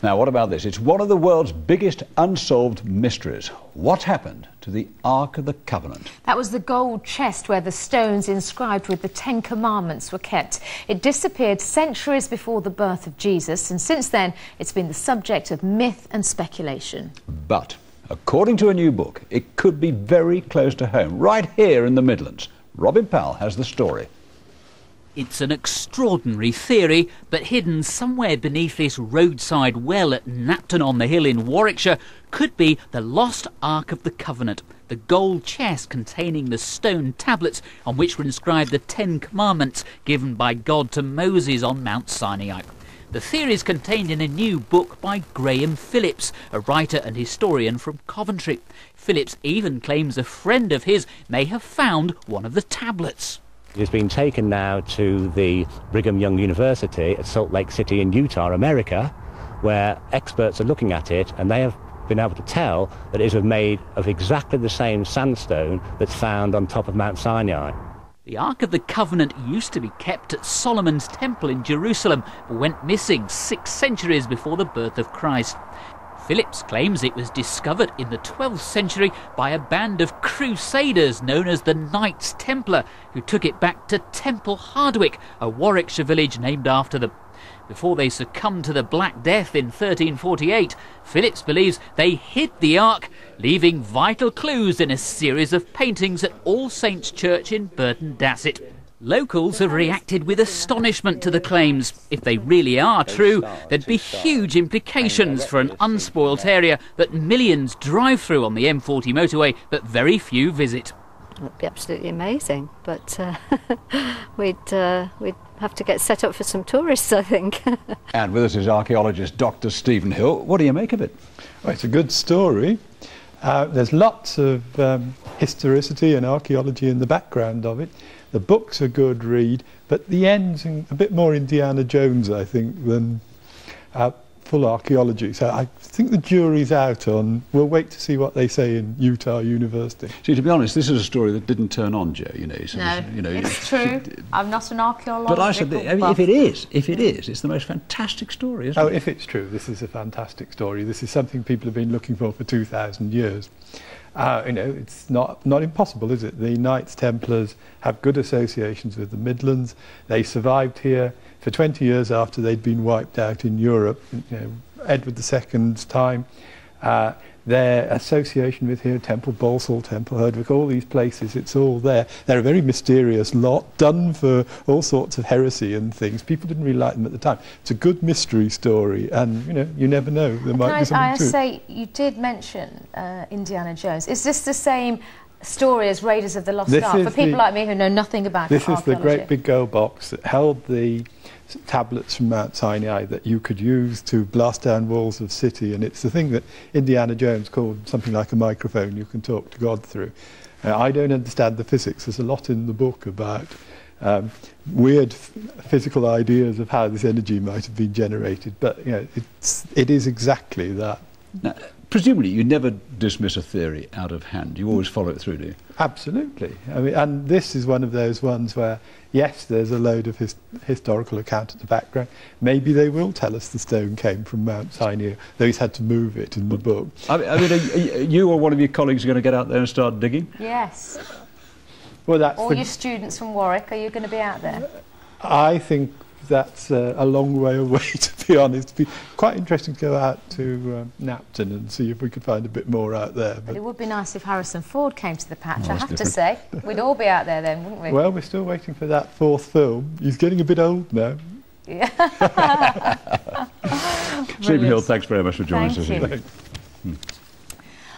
Now, what about this? It's one of the world's biggest unsolved mysteries. What happened to the Ark of the Covenant? That was the gold chest where the stones inscribed with the 10 Commandments were kept. It disappeared centuries before the birth of Jesus, and since then it's been the subject of myth and speculation. But, according to a new book, it could be very close to home, right here in the Midlands. Robin Powell has the story. It's an extraordinary theory, but hidden somewhere beneath this roadside well at Knapton-on-the-Hill in Warwickshire could be the lost Ark of the Covenant, the gold chest containing the stone tablets on which were inscribed the 10 Commandments given by God to Moses on Mount Sinai. The theory is contained in a new book by Graham Phillips, a writer and historian from Coventry. Phillips even claims a friend of his may have found one of the tablets. It has been taken now to the Brigham Young University at Salt Lake City in Utah, America, where experts are looking at it, and they have been able to tell that it is made of exactly the same sandstone that's found on top of Mount Sinai. The Ark of the Covenant used to be kept at Solomon's Temple in Jerusalem, but went missing 6 centuries before the birth of Christ. Phillips claims it was discovered in the 12th century by a band of crusaders known as the Knights Templar, who took it back to Temple Hardwick, a Warwickshire village named after them. Before they succumbed to the Black Death in 1348, Phillips believes they hid the Ark, leaving vital clues in a series of paintings at All Saints' Church in Burton Dasset. Locals have reacted with astonishment to the claims. If they really are true, there'd be huge implications for an unspoilt area that millions drive through on the M40 motorway but very few visit. It would be absolutely amazing, but we'd have to get set up for some tourists, I think. And with us is archaeologist Dr. Stephen Hill. What do you make of it? Well, it's a good story. There's lots of historicity and archaeology in the background of it. The book's a good read, but the end's a bit more Indiana Jones, I think, than full archaeology. So I think the jury's out on. We'll wait to see what they say in Utah University. See, to be honest, this is a story that didn't turn on, Joe. It's true. I'm not an archaeologist. But I said, if it is, it's the most fantastic story, isn't it? If it's true, this is a fantastic story. This is something people have been looking for 2,000 years. It's not impossible, is it? The Knights Templars have good associations with the Midlands. They survived here for 20 years after they'd been wiped out in Europe, Edward II's time. Their association with here, Temple Balsall, Temple Herdwick, all these places, it's all there. They're a very mysterious lot, done for all sorts of heresy and things. People didn't really like them at the time. It's a good mystery story, and you never know. There might be something to it. I say, you did mention Indiana Jones. Is this the same story as Raiders of the Lost Ark? For people like me who know nothing about archaeology. This is the great big gold box that held the tablets from Mount Sinai that you could use to blast down walls of city, and it's the thing that Indiana Jones called something like a microphone you can talk to God through. I don't understand the physics. There's a lot in the book about weird physical ideas of how this energy might have been generated, but it is exactly that. Now, presumably you never dismiss a theory out of hand. You always follow it through, do you? Absolutely. I mean, and this is one of those ones where, yes, there's a load of historical account at the background. Maybe they will tell us the stone came from Mount Sinai, though he's had to move it in the book. I mean, are you or one of your colleagues going to get out there and start digging? Yes. Well, that's all your students from Warwick, are you going to be out there? I think that's a long way away, to be honest. It'd be quite interesting to go out to Knapton and see if we could find a bit more out there. But it would be nice if Harrison Ford came to the patch, I have to say. We'd all be out there then, wouldn't we? Well, we're still waiting for that 4th film. He's getting a bit old now. Yeah. Stephen Hill, thanks very much for joining us. Thank you.